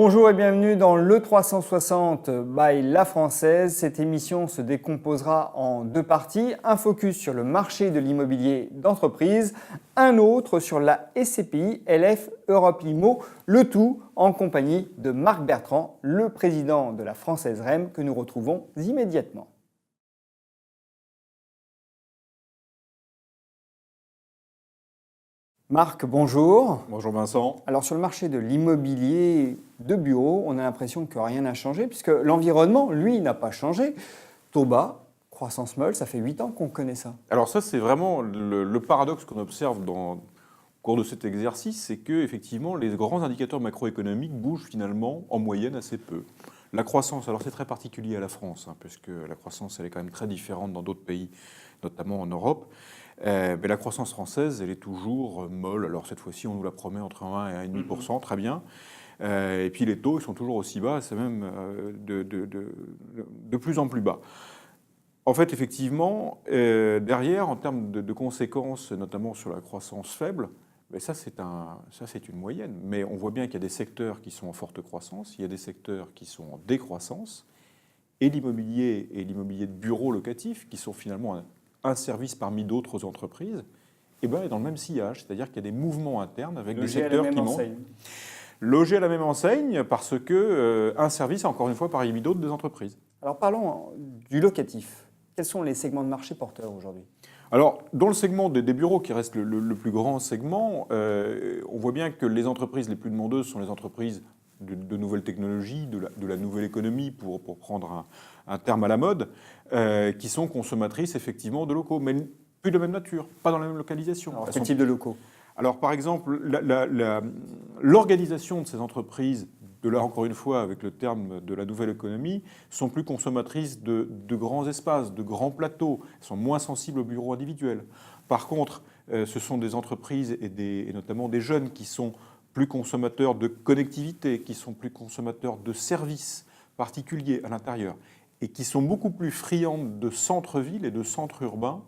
Bonjour et bienvenue dans le 360 by La Française. Cette émission se décomposera en deux parties. Un focus sur le marché de l'immobilier d'entreprise, un autre sur la SCPI LF Europe Immo, le tout en compagnie de Marc Bertrand, le président de la Française REM que nous retrouvons immédiatement. Marc, bonjour. Bonjour Vincent. Alors sur le marché de l'immobilier de bureau, on a l'impression que rien n'a changé puisque l'environnement, lui, n'a pas changé. Taux bas, croissance molle, ça fait 8 ans qu'on connaît ça. Alors ça, c'est vraiment le paradoxe qu'on observe au cours de cet exercice, c'est que effectivement, les grands indicateurs macroéconomiques bougent finalement en moyenne assez peu. La croissance, alors c'est très particulier à la France, puisque la croissance, elle est quand même très différente dans d'autres pays, notamment en Europe. Mais la croissance française, elle est toujours molle. Alors cette fois-ci, on nous la promet entre 1 et 1,5%, très bien. Et puis les taux, ils sont toujours aussi bas, c'est même de plus en plus bas. En fait, effectivement, derrière, en termes de conséquences, notamment sur la croissance faible, ça c'est une moyenne. Mais on voit bien qu'il y a des secteurs qui sont en forte croissance, il y a des secteurs qui sont en décroissance, et l'immobilier de bureaux locatifs, qui sont finalement un service parmi d'autres entreprises, est dans le même sillage, c'est-à-dire qu'il y a des mouvements internes avec des secteurs qui montent. Logés à la même enseigne parce que un service, encore une fois, parmi d'autres des entreprises. Alors parlons du locatif. Quels sont les segments de marché porteurs aujourd'hui ? Alors, dans le segment des bureaux, qui reste le plus grand segment, on voit bien que les entreprises les plus demandeuses sont les entreprises de nouvelles technologies, de la nouvelle économie, pour prendre un terme à la mode, qui sont consommatrices effectivement de locaux, mais plus de la même nature, pas dans la même localisation. Alors, quel type de locaux ? Alors, par exemple, l'organisation de ces entreprises, encore une fois, avec le terme de la nouvelle économie, sont plus consommatrices de grands espaces, de grands plateaux, elles sont moins sensibles aux bureaux individuels. Par contre, ce sont des entreprises et notamment des jeunes qui sont plus consommateurs de connectivité, qui sont plus consommateurs de services particuliers à l'intérieur, et qui sont beaucoup plus friandes de centres-villes et de centres urbains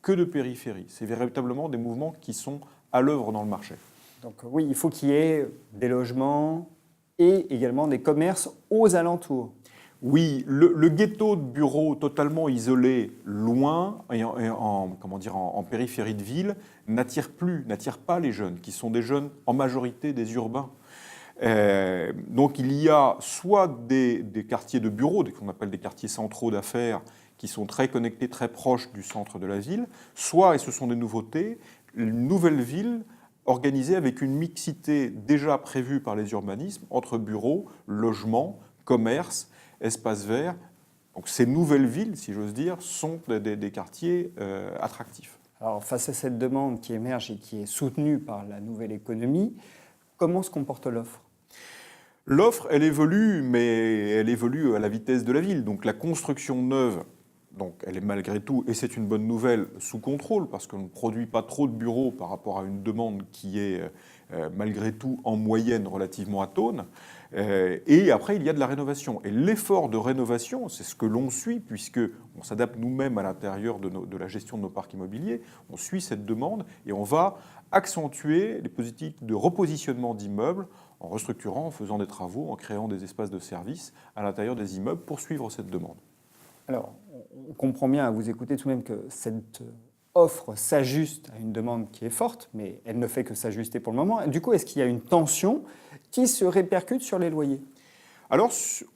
que de périphéries. C'est véritablement des mouvements qui sont à l'œuvre dans le marché. Donc oui, il faut qu'il y ait des logements et également des commerces aux alentours. Oui, le ghetto de bureaux totalement isolé, loin, et en périphérie de ville, n'attire pas les jeunes, qui sont des jeunes en majorité des urbains. Donc il y a soit des quartiers de bureaux, qu'on appelle des quartiers centraux d'affaires, qui sont très connectés, très proches du centre de la ville, soit, et ce sont des nouveautés, une nouvelle ville organisée avec une mixité déjà prévue par les urbanismes entre bureaux, logements, commerces, espaces verts. Donc ces nouvelles villes, si j'ose dire, sont des quartiers attractifs. Alors face à cette demande qui émerge et qui est soutenue par la nouvelle économie, comment se comporte l'offre ? L'offre, elle évolue, mais elle évolue à la vitesse de la ville. Donc la construction neuve, donc elle est malgré tout, et c'est une bonne nouvelle, sous contrôle, parce qu'on ne produit pas trop de bureaux par rapport à une demande qui est malgré tout en moyenne relativement atone. Et après, il y a de la rénovation. Et l'effort de rénovation, c'est ce que l'on suit, puisqu'on s'adapte nous-mêmes à l'intérieur de la gestion de nos parcs immobiliers. On suit cette demande et on va accentuer les politiques de repositionnement d'immeubles en restructurant, en faisant des travaux, en créant des espaces de service à l'intérieur des immeubles pour suivre cette demande. Alors, on comprend bien à vous écouter tout de même que cette offre s'ajuste à une demande qui est forte, mais elle ne fait que s'ajuster pour le moment. Du coup, est-ce qu'il y a une tension qui se répercute sur les loyers ? Alors,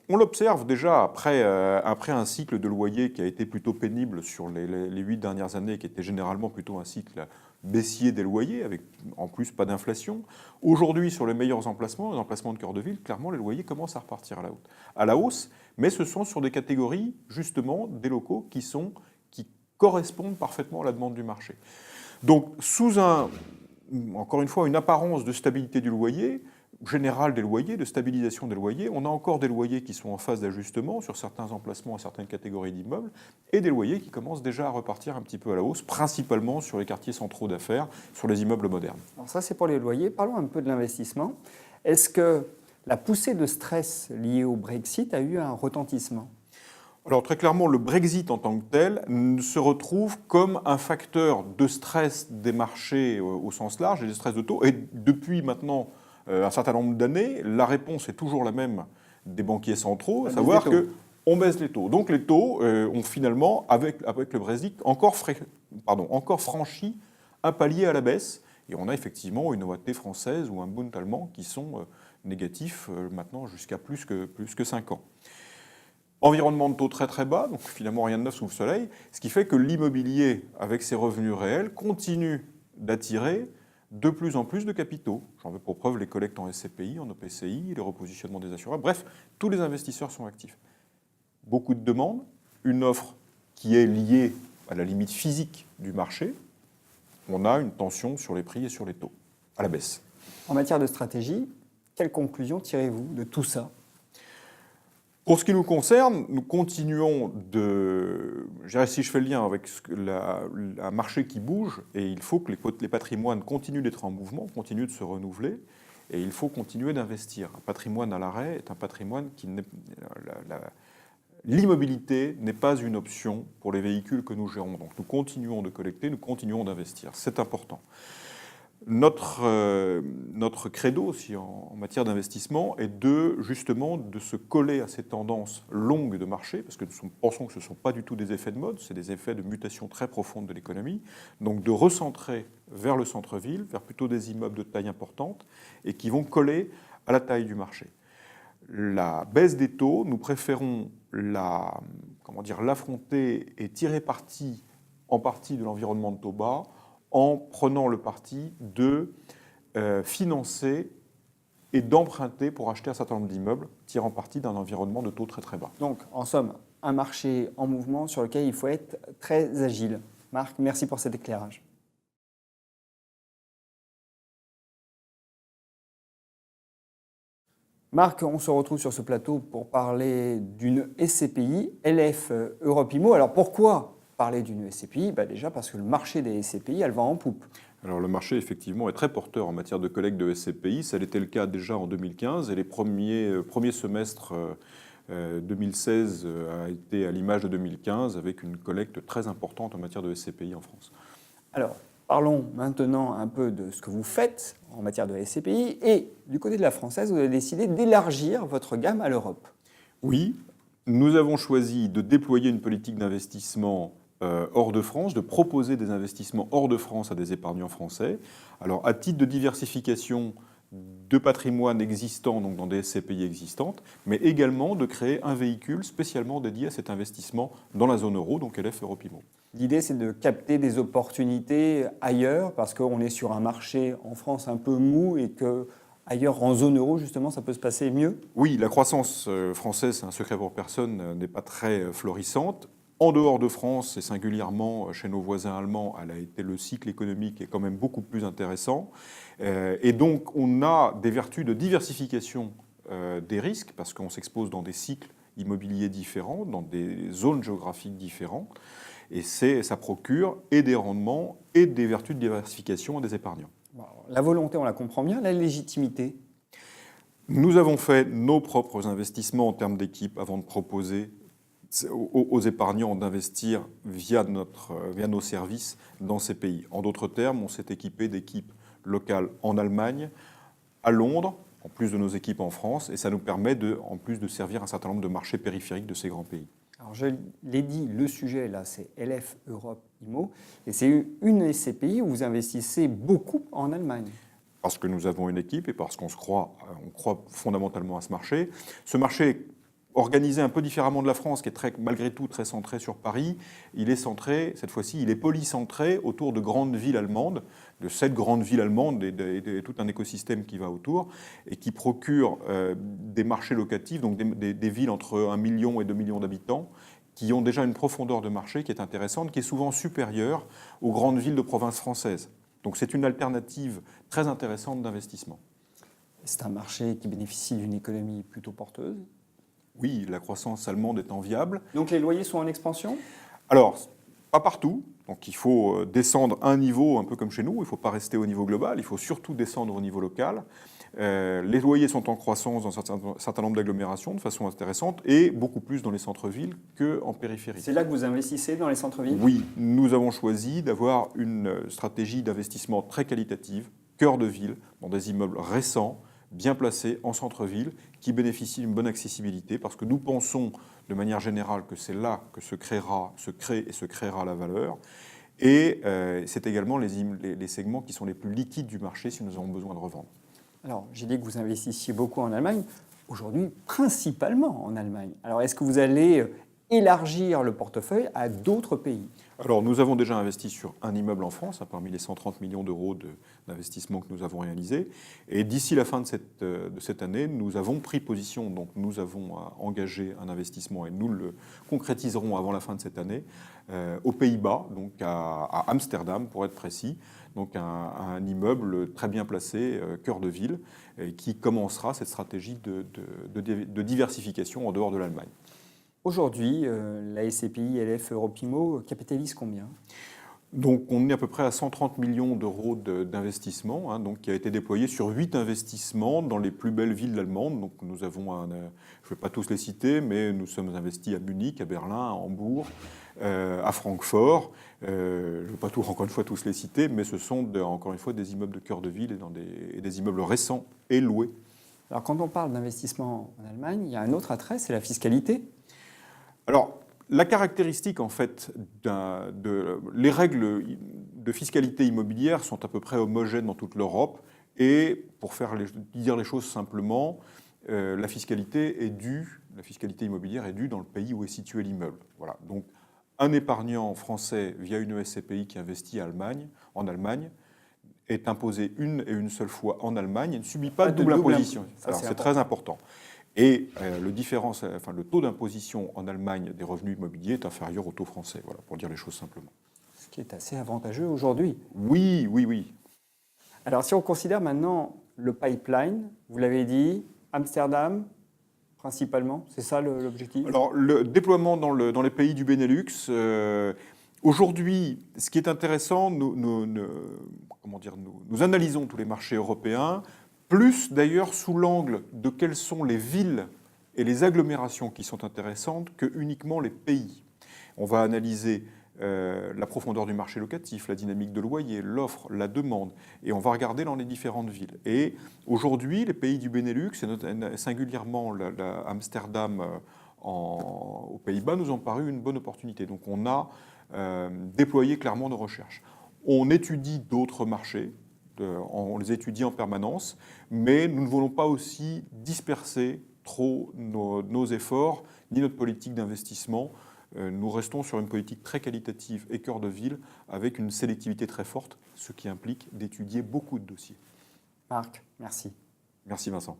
on l'observe déjà après un cycle de loyer qui a été plutôt pénible sur les 8 dernières années, qui était généralement plutôt un cycle baissier des loyers, avec en plus pas d'inflation. Aujourd'hui, sur les meilleurs emplacements, les emplacements de cœur de ville, clairement, les loyers commencent à repartir à la hausse, mais ce sont sur des catégories, justement, des locaux qui correspondent parfaitement à la demande du marché. Donc, encore une fois, une apparence de stabilité du loyer, générale des loyers, de stabilisation des loyers. On a encore des loyers qui sont en phase d'ajustement sur certains emplacements et certaines catégories d'immeubles, et des loyers qui commencent déjà à repartir un petit peu à la hausse, principalement sur les quartiers centraux d'affaires, sur les immeubles modernes. Alors ça, c'est pour les loyers. Parlons un peu de l'investissement. Est-ce que la poussée de stress liée au Brexit a eu un retentissement ? Alors très clairement, le Brexit en tant que tel se retrouve comme un facteur de stress des marchés au sens large et de stress de taux. Et depuis maintenant un certain nombre d'années, la réponse est toujours la même des banquiers centraux, à La savoir baisse des taux. qu'on baisse les taux. Donc les taux ont finalement, avec le Brexit, encore franchi un palier à la baisse. Et on a effectivement une OAT française ou un Bund allemand qui sont négatifs maintenant jusqu'à plus que 5 ans. Environnement de taux très très bas, donc finalement rien de neuf sous le soleil, ce qui fait que l'immobilier, avec ses revenus réels, continue d'attirer de plus en plus de capitaux. J'en veux pour preuve les collectes en SCPI, en OPCI, les repositionnements des assureurs. Bref, tous les investisseurs sont actifs. Beaucoup de demandes, une offre qui est liée à la limite physique du marché. On a une tension sur les prix et sur les taux, à la baisse. En matière de stratégie, quelles conclusions tirez-vous de tout ça? Pour ce qui nous concerne, nous continuons de... Je dirais, si je fais le lien avec un marché qui bouge, et il faut que les patrimoines continuent d'être en mouvement, continuent de se renouveler, et il faut continuer d'investir. Un patrimoine à l'arrêt est un patrimoine qui n'est... L'immobilité n'est pas une option pour les véhicules que nous gérons. Donc nous continuons de collecter, nous continuons d'investir. C'est important. Notre credo aussi en matière d'investissement est justement de se coller à ces tendances longues de marché, parce que nous pensons que ce ne sont pas du tout des effets de mode, c'est des effets de mutation très profonde de l'économie. Donc de recentrer vers le centre-ville, vers plutôt des immeubles de taille importante, et qui vont coller à la taille du marché. La baisse des taux, nous préférons l'affronter et tirer parti en partie de l'environnement de taux bas en prenant le parti de financer et d'emprunter pour acheter un certain nombre d'immeubles, tirant parti d'un environnement de taux très très bas. Donc, en somme, un marché en mouvement sur lequel il faut être très agile. Marc, merci pour cet éclairage. Marc, on se retrouve sur ce plateau pour parler d'une SCPI, LF Europe Immo. Alors pourquoi parler d'une SCPI? Déjà parce que le marché des SCPI, elle va en poupe. Alors le marché, effectivement, est très porteur en matière de collecte de SCPI. Ça l'était le cas déjà en 2015 et les premiers semestres 2016 a été à l'image de 2015 avec une collecte très importante en matière de SCPI en France. Alors, parlons maintenant un peu de ce que vous faites en matière de SCPI. Et du côté de la française, vous avez décidé d'élargir votre gamme à l'Europe. Oui, nous avons choisi de déployer une politique d'investissement hors de France, de proposer des investissements hors de France à des épargnants français. Alors, à titre de diversification de patrimoine existant, donc dans des SCPI existantes, mais également de créer un véhicule spécialement dédié à cet investissement dans la zone euro, donc LF Europe Immo. L'idée, c'est de capter des opportunités ailleurs, parce qu'on est sur un marché en France un peu mou et que ailleurs, en zone euro, justement, ça peut se passer mieux. Oui, la croissance française, c'est un secret pour personne, n'est pas très florissante. En dehors de France, et singulièrement chez nos voisins allemands, le cycle économique est quand même beaucoup plus intéressant. Et donc, on a des vertus de diversification des risques, parce qu'on s'expose dans des cycles immobiliers différents, dans des zones géographiques différentes. Et ça procure et des rendements et des vertus de diversification à des épargnants. La volonté, on la comprend bien. La légitimité? Nous avons fait nos propres investissements en termes d'équipe avant de proposer aux épargnants d'investir via nos services dans ces pays. En d'autres termes, on s'est équipé d'équipes locales en Allemagne, à Londres, en plus de nos équipes en France, et ça nous permet en plus de servir un certain nombre de marchés périphériques de ces grands pays. Alors je l'ai dit, le sujet là, c'est LF Europe Immo, et c'est une SCPI où vous investissez beaucoup en Allemagne. Parce que nous avons une équipe et parce qu'on croit fondamentalement à ce marché. Ce marché, organisé un peu différemment de la France, qui est malgré tout très centré sur Paris, il est centré, cette fois-ci, il est polycentré autour de grandes villes allemandes, de 7 grandes villes allemandes et tout un écosystème qui va autour, et qui procure des marchés locatifs, donc des villes entre 1 million et 2 millions d'habitants, qui ont déjà une profondeur de marché qui est intéressante, qui est souvent supérieure aux grandes villes de province françaises. Donc c'est une alternative très intéressante d'investissement. C'est un marché qui bénéficie d'une économie plutôt porteuse. Oui, la croissance allemande est enviable. Donc les loyers sont en expansion? Alors, pas partout. Donc il faut descendre un niveau, un peu comme chez nous. Il ne faut pas rester au niveau global, il faut surtout descendre au niveau local. Les loyers sont en croissance dans un certain nombre d'agglomérations de façon intéressante et beaucoup plus dans les centres-villes qu'en périphérie. C'est là que vous investissez, dans les centres-villes? Oui, nous avons choisi d'avoir une stratégie d'investissement très qualitative, cœur de ville, dans des immeubles récents, bien placés, en centre-ville, qui bénéficient d'une bonne accessibilité, parce que nous pensons de manière générale que c'est là que se crée et se créera la valeur. Et c'est également les segments qui sont les plus liquides du marché si nous avons besoin de revendre. Alors, j'ai dit que vous investissiez beaucoup en Allemagne, aujourd'hui principalement en Allemagne. Alors, est-ce que vous allez élargir le portefeuille à d'autres pays? Alors, nous avons déjà investi sur un immeuble en France, parmi les 130 millions d'euros d'investissement que nous avons réalisés. Et d'ici la fin de cette année, nous avons pris position, donc nous avons engagé un investissement et nous le concrétiserons avant la fin de cette année aux Pays-Bas, donc à Amsterdam pour être précis. Donc un immeuble très bien placé, cœur de ville, qui commencera cette stratégie de diversification en dehors de l'Allemagne. Aujourd'hui, la SCPI LF Europimo capitalise combien? Donc on est à peu près à 130 millions d'euros d'investissement, donc qui a été déployé sur 8 investissements dans les plus belles villes allemandes. Donc nous avons, je ne vais pas tous les citer, mais nous sommes investis à Munich, à Berlin, à Hambourg, à Francfort. Je ne vais pas encore une fois tous les citer, mais ce sont encore une fois des immeubles de cœur de ville et des immeubles récents et loués. Alors quand on parle d'investissement en Allemagne, il y a un autre attrait, c'est la fiscalité. Alors, la caractéristique, en fait, les règles de fiscalité immobilière sont à peu près homogènes dans toute l'Europe. Et pour dire les choses simplement, la fiscalité immobilière est due dans le pays où est situé l'immeuble. Voilà. Donc, un épargnant français via une SCPI qui investit en Allemagne est imposé une seule fois en Allemagne et ne subit pas de double imposition. Alors, c'est très important. Et le taux d'imposition en Allemagne des revenus immobiliers est inférieur au taux français, voilà, pour dire les choses simplement. Ce qui est assez avantageux aujourd'hui. Oui. Alors si on considère maintenant le pipeline, vous l'avez dit, Amsterdam principalement, c'est ça l'objectif? Alors le déploiement dans les pays du Benelux, aujourd'hui, ce qui est intéressant, nous analysons tous les marchés européens, plus d'ailleurs sous l'angle de quelles sont les villes et les agglomérations qui sont intéressantes que uniquement les pays. On va analyser la profondeur du marché locatif, la dynamique de loyer, l'offre, la demande, et on va regarder dans les différentes villes. Et aujourd'hui, les pays du Benelux, et singulièrement Amsterdam aux Pays-Bas, nous ont paru une bonne opportunité. Donc on a déployé clairement nos recherches. On étudie d'autres marchés, on les étudie en permanence, mais nous ne voulons pas aussi disperser trop nos efforts ni notre politique d'investissement. Nous restons sur une politique très qualitative et cœur de ville avec une sélectivité très forte, ce qui implique d'étudier beaucoup de dossiers. Marc, merci. Merci Vincent.